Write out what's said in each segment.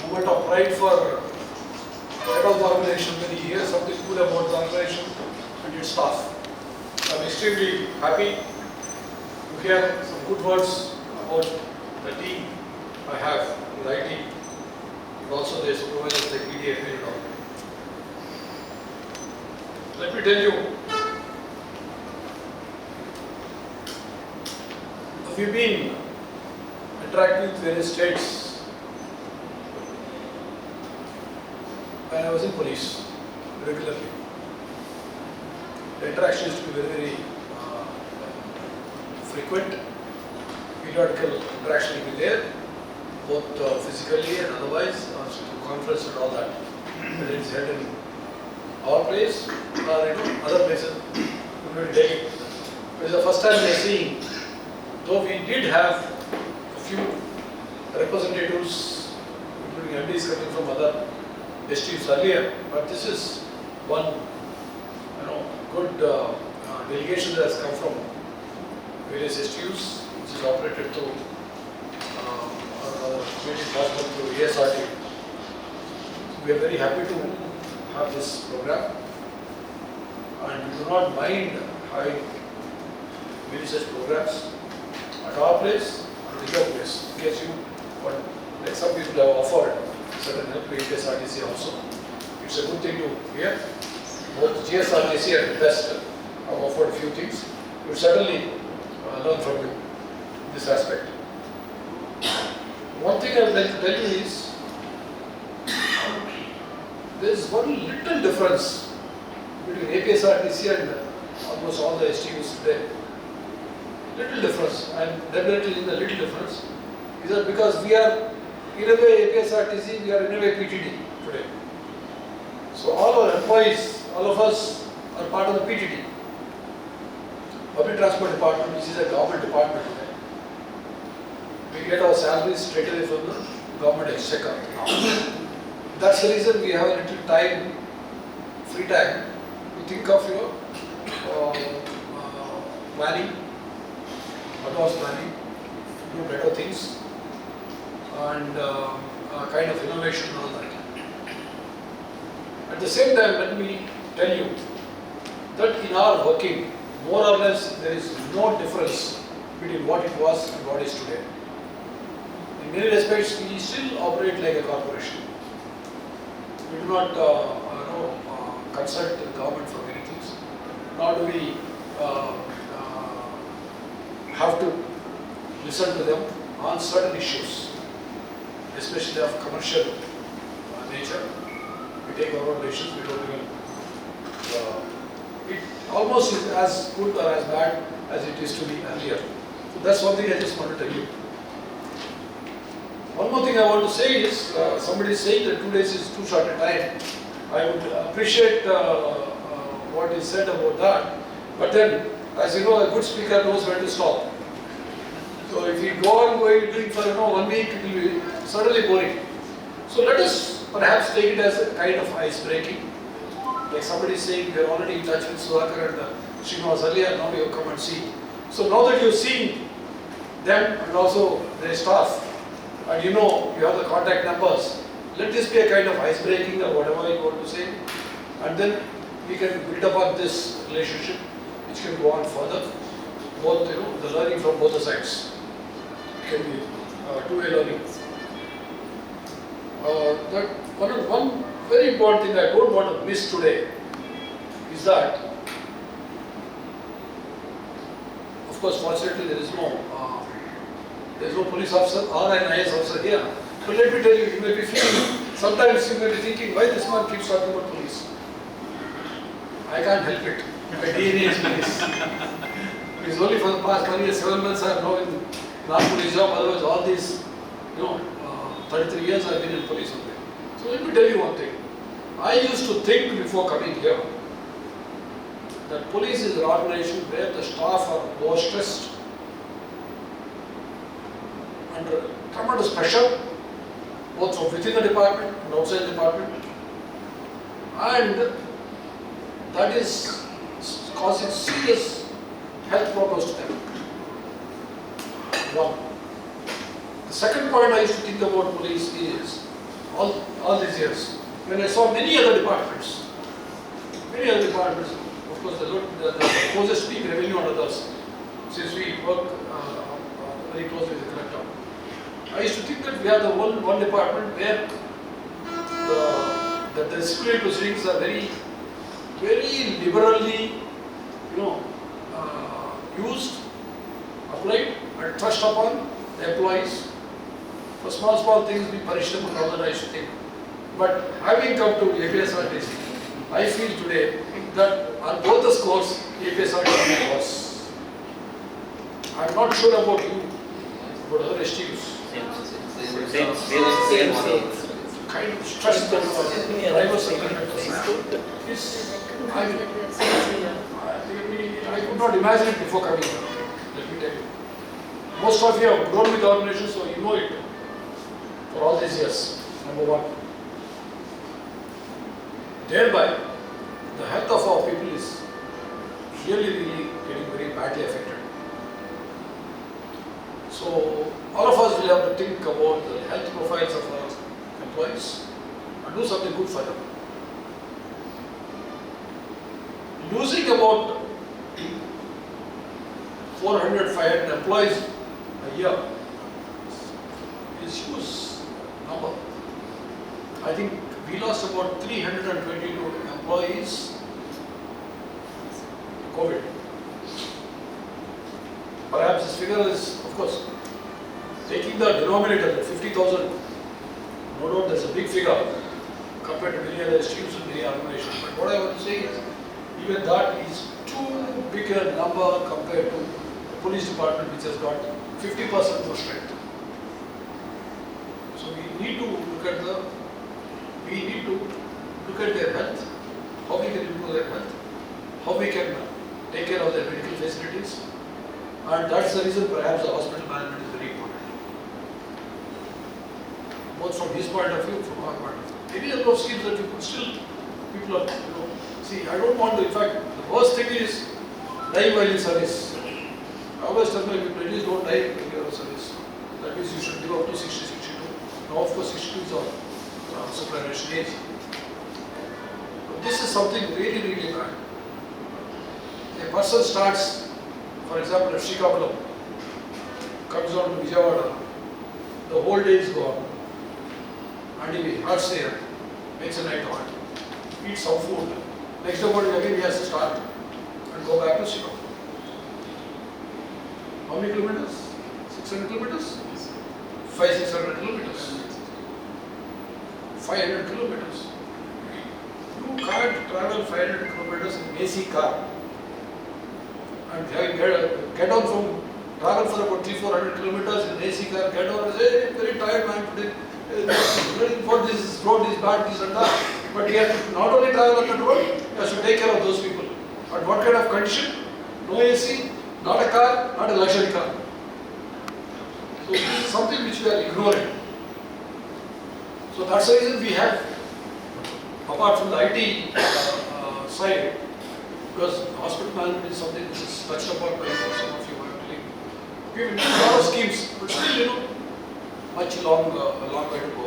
moment of pride for head of the organization when he hears something good about the organization and its staff. I'm extremely happy to hear some good words about the team I have in the IT and also the supervisors, the PDA and all. Let me tell you, we've been interacting with various states when I was in police regularly. The interaction used to be very frequent. Periodical interaction will be there, both physically and otherwise, also through conference and all that. Whether it's held in our place or other places, including Delhi. It is the first time we are seeing, though we did have a few representatives, including MDs coming from other districts earlier, but this is one good delegation that has come from various STUs, which is operated through or made it possible through APSRTC. We are very happy to have this program, and we do not mind having many such programs at our place or at your place. In case you want, like some people have offered certain help to APSRTC also. It's a good thing to hear. Both GSRTC and BEST have offered a few things. We will certainly learn from you in this aspect. One thing I would like to tell you is, there is one little difference between APSRTC and almost all the STUs today. Little difference, and definitely in the little difference is that because we are in a way APSRTC, we are in a way PTD today. So all our employees, all of us are part of the PTD, Public Transport Department, which is a government department today. We get our salaries straight away from the government exchequer. That's the reason we have a little time, free time, to think of planning, advanced planning, do better things, and kind of innovation and all that. At the same time, let me tell you that in our working, more or less, there is no difference between what it was and what is today. In many respects, we still operate like a corporation. We do not consult the government for many things, nor do we have to listen to them on certain issues, especially of commercial nature. We take our own decisions, we don't even, it almost is as good or as bad as it used to be earlier. So that's one thing I just want to tell you. One more thing I want to say is, somebody is saying that 2 days is too short a time. I would appreciate what is said about that, but then, as you know, a good speaker knows when to stop. So if we go on doing for 1 week, it will be certainly boring. So let us perhaps take it as a kind of ice breaking. Like somebody is saying, we are already in touch with Sudhakar and Srinivas earlier, now you have come and see. So now that you have seen them and also their staff, and you have the contact numbers, let this be a kind of ice breaking or whatever you want to say, and then we can build upon this relationship which can go on further. Both, the learning from both the sides. It can be two-way learning. That one very important thing I don't want to miss today is that, of course, fortunately there is no police officer or an IS officer here. But let me tell you, you may be feeling, sometimes you may be thinking, why this man keeps talking about police? I can't help it. My DNA is police. It's only for the past 1 year, 7 months I have now in non-police job, otherwise all these, 33 years I have been in police only. So let me tell you one thing. I used to think before coming here that police is an organization where the staff are more stressed, under tremendous pressure, both from within the department and outside the department, and that is causing serious health problems to them. One. The second point I used to think about police is, all these years, when I saw many other departments, of course the closest peak revenue under us, since we work very closely with the collector. I used to think that we are the one department where the disciplinary proceedings are very liberally, used, applied, and trust upon the employees. For small things, we punish them and all that, I should think. But having come to APSRTC, I feel today that on both the scores, APSRTC was. I'm not sure about you, about other STUs. Same. Kind of stress that drivers and conductors. I could not imagine it before coming here. Let me tell you. Most of you have grown with the organization, so you know it for all these years. Number one. Thereby, the health of our people is really getting very badly affected. So, all of us will have to think about the health profiles of our employees and do something good for them. Losing about 400, 500 employees a year is huge number. I think we lost about 322 employees to COVID. Perhaps this figure is, of course, taking the denominator, 50,000, no doubt that's a big figure compared to many other institutes and many organizations. But what I want to say is, even that is too big a number compared to the police department, which has got 50% more strength. So we need to look at their health, how we can improve their health, how we can take care of their medical facilities, and that's the reason perhaps the hospital management is very important. Both from his point of view, from our point of view. Any number of schemes that you could still, people are, see, I don't want to, in fact, the worst thing is dying while in service. I always tell my people, please don't die when you are in service. That means you should live up to 60, 62. Now, of course, 62 is our superannuation age. But this is something really bad. A person starts, for example, at Srikakulam, comes down to Vijayawada, the whole day is gone, and he hearts there, makes a night halt, eats some food. Next day morning again he has to start and go back to Srikakulam. How many kilometers? 600 kilometers? 500-600 kilometers. 500 kilometers. You can't travel 500 kilometers in AC car and get on from travel for about 300-400 kilometers in AC car, get on and say, very tired man today. What this road is bad, this and that. But he has to not only travel on the road, he has to take care of those people. But what kind of condition? No AC, not a car, not a luxury car. So this is something which we are ignoring. So that's the reason we have, apart from the IT side, because hospital management is something which is touched upon by some of you, I believe. We have a lot of schemes, but still, much long way to go.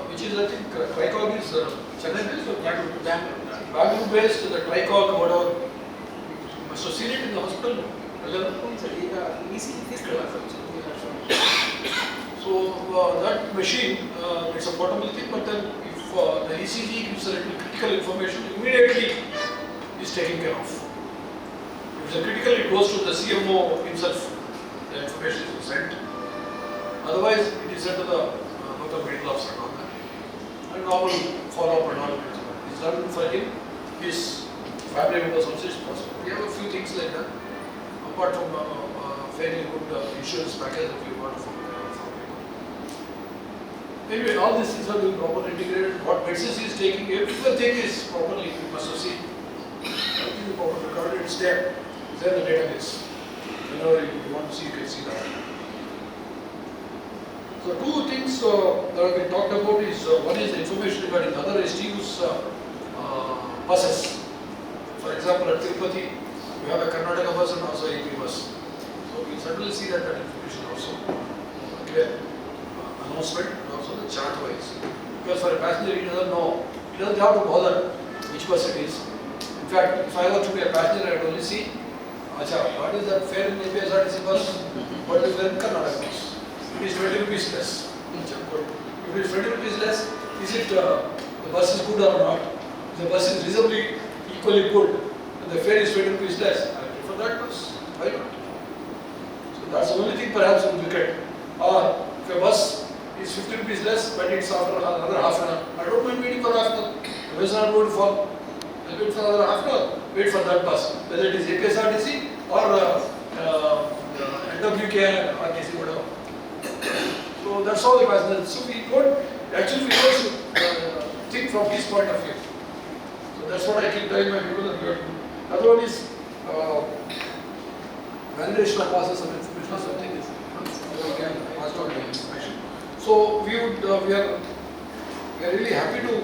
Which is, I think, Tricog is Chennai based or Bangalore based, the Tricog, whatever. You must have seen it in the hospital. So that machine, it's a portable thing, but then if the ECG gives a little critical information, immediately is taken care of. If it's critical, it goes to the CMO himself, the information is sent. Otherwise, it is sent to the local medical officer and all that. And normal follow-up and all that. It's done for him, his family members also is possible. We have a few things like that, apart from fairly good insurance package that we got from people. Anyway, all these things are being properly integrated. What medicines he is taking, everything is properly, you must have seen. Everything is properly recorded, it's there. It's there in the database. Whenever you want to see, you can see that. So two things that have been talked about is, one is the information regarding other STUs buses. For example, at Tirupati, we have a Karnataka bus and also AP bus. So we certainly see that information also clear, announced announcement and also the chart wise. Because for a passenger, he doesn't know, he doesn't have to bother which bus it is. In fact, if I were to be a passenger, I would only see, Acha, what is that fare in APSRTC bus? What is the fare in Karnataka bus? It is 20 rupees less. If it is 20 rupees less, is it the bus is good or not? If the bus is reasonably equally good, and the fare is 20 rupees less, I prefer that bus. Why not? So that's the only thing perhaps we will look at. Or if a bus is 50 rupees less, but it's after another half an hour, I don't mind waiting for half an hour. The bus is not going to fall. I'll wait for another half an hour. Wait for that bus, whether it is APSRTC or NWK or RTC, whatever. So that's how the passengers. So we don't actually think from his point of view. So that's what I keep telling my people that we have to do. Another one is validation of process of information. Something is we can pass on the information. So we are really happy to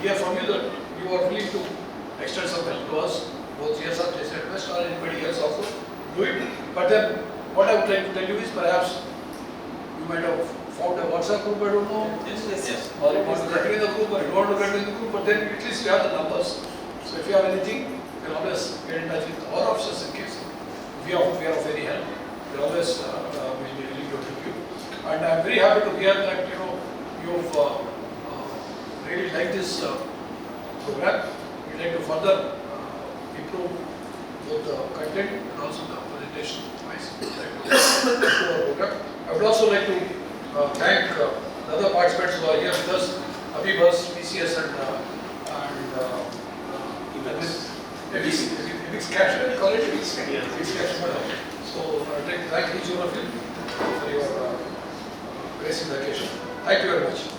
hear from you that you are willing to extend some help to us, both APSRTC and West or anybody else also do it. But then what I would like to tell you is perhaps you might have found a WhatsApp group, I don't know. Yes. Or you want to continue the group or you don't want to continue the group, but then at least you have the numbers. So if you have anything, you can always get in touch with our officers in case we are of any help. We always will be willing to help you. And I am very happy to hear that you've really liked this program. We'd like to further improve both the content and also the presentation wise. I would also like to thank the other participants who are here with us, Abhibus, PCS and Ebix Cash, I call it Ebix Cash. So I'd like to thank each one of you for your grace in the occasion. Thank you very much.